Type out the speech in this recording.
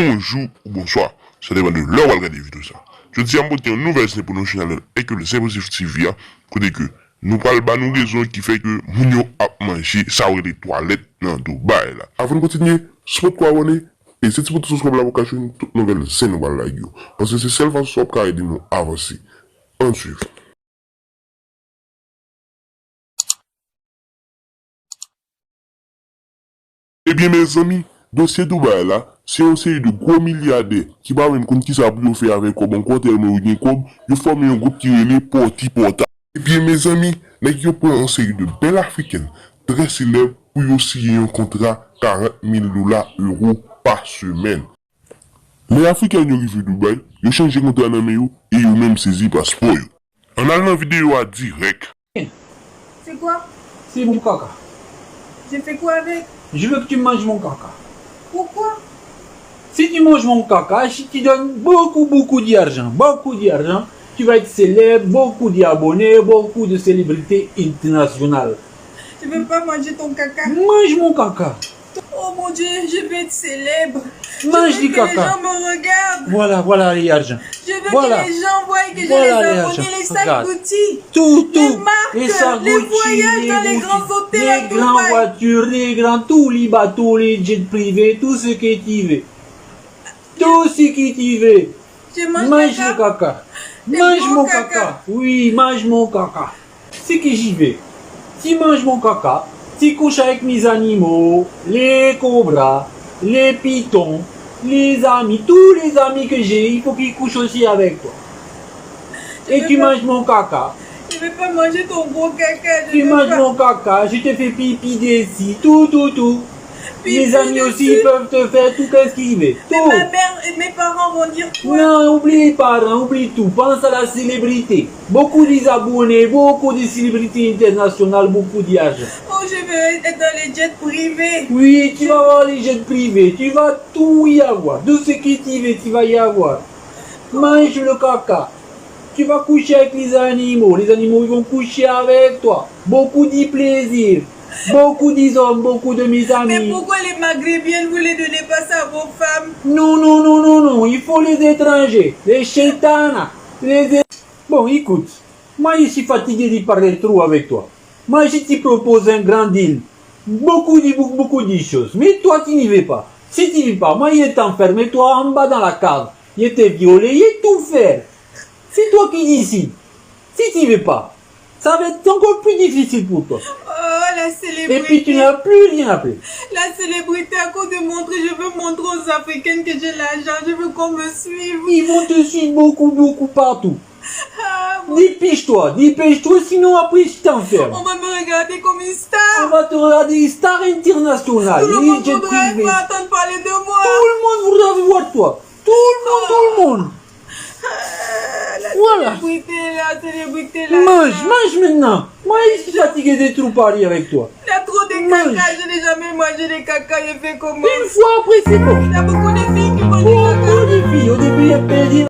bonjour ou bonsoir. Ça dépend de l'heure où vous regardez vidéo ça. Je dis à vous une nouvelle série pour nos chaînes et que le Simpositif TV a côté que nous parlons de nos raisons qui fait que nous a mangé ça ou les toilettes dans Dubaï là. Avant de continuer, souhaite quoi abonner et si tu peux te subscrire à la chaîne toute nouvelle c'est nous la like parce que c'est celle façon qui aide nous à avancer. On suit. Eh bien mes amis, dossier Dubaï là, c'est une série de gros milliardaires qui va même compte qui ça pour faire avec comme un compte ou bien comme ils forment un groupe qui est porti porta. Eh bien mes amis, ils prennent une série de belles africaines très célèbres pour signer un contrat 40 000 € par semaine. Les Africains qui arrivent à Dubaï, ils changent de contrat dans le et ils même saisi passeport. En allant en vidéo à direct. C'est quoi? C'est mon caca. J'ai fait quoi avec? Je veux que tu manges mon caca. Pourquoi? Si tu manges mon caca, je te donne beaucoup d'argent. Tu vas être célèbre, beaucoup d'abonnés, beaucoup de célébrités internationales. Je veux pas manger ton caca. Mange mon caca. Oh mon Dieu, je veux être célèbre. Mange je veux du que caca. les gens me regardent. Voilà les argent. Je veux Voilà. que les gens voient que j'ai Voilà les les abonnés, argent. les salles Regarde. boutiques. Tout. Les marques, Les les Sargucci, voyages dans les grands hôtels à les grandes Dubaï. voitures, les grands, tous les bateaux, les jets privés, tout ce que tu veux. Tout ce que tu veux. Je mange Mange caca. le caca. C'est Mange bon mon caca. caca. Oui, mange mon caca. C'est que j'y vais. Tu manges mon caca, tu couches avec mes animaux, les cobras, les pitons, les amis, tous les amis que j'ai, il faut qu'ils couchent aussi avec toi. Et veux tu pas- manges mon caca. Je veux pas manger ton gros caca. Tu veux manges pas. mon caca, je te fais pipi dessus, tout. Pipi Les amis aussi dessus. peuvent te faire tout ce qu'ils veulent. Mais Tout. ma mère et mes parents vont dire quoi? Non, oublie les parents, oublie tout. Pense à la célébrité. Beaucoup d'abonnés, beaucoup de célébrités internationales, beaucoup d'argent. Oh, je veux être dans les jets privés. Oui, tu vas avoir les jets privés, tu vas tout y avoir. Tout ce que tu veux, tu vas y avoir. Mange le caca. Tu vas coucher avec les animaux ils vont coucher avec toi. Beaucoup de plaisir. Beaucoup d'hommes, beaucoup de mes Mais amis. pourquoi les Maghrébiennes, vous les donnez pas ça à vos femmes? Non, il faut les étrangers, les chétanas, Bon, écoute, moi je suis fatigué de parler trop avec toi. Moi je te propose un grand deal, beaucoup de choses, mais toi tu n'y vas pas. Si tu n'y vas pas, moi je t'enferme, toi en bas dans la cave, je te violer, je tout faire. C'est toi qui décides. Si tu n'y vas pas, ça va être encore plus difficile pour toi. Oh, la célébrité. Et puis tu n'as plus rien à faire. La célébrité, à cause de montrer, je veux montrer aux Africaines que j'ai l'argent, je veux qu'on me suive. Ils vont te suivre beaucoup partout. Ah, bon. Dépêche-toi, sinon après je t'enferme. On va me regarder comme une On star. va te regarder star international. Tout le les monde jets voudrait privés. pas entendre parler de moi. Tout le monde voudra voir toi. Tout le monde. Ah, la Voilà. célébrité là. Mange maintenant. Moi je suis fatigué de trop parler avec toi. Il y a trop de Mange. caca, je n'ai jamais mangé de caca, je fais comment? Une fois après c'est bon. Il y a beaucoup de filles qui mangent du caca. Beaucoup de filles, au début il y a plaisir.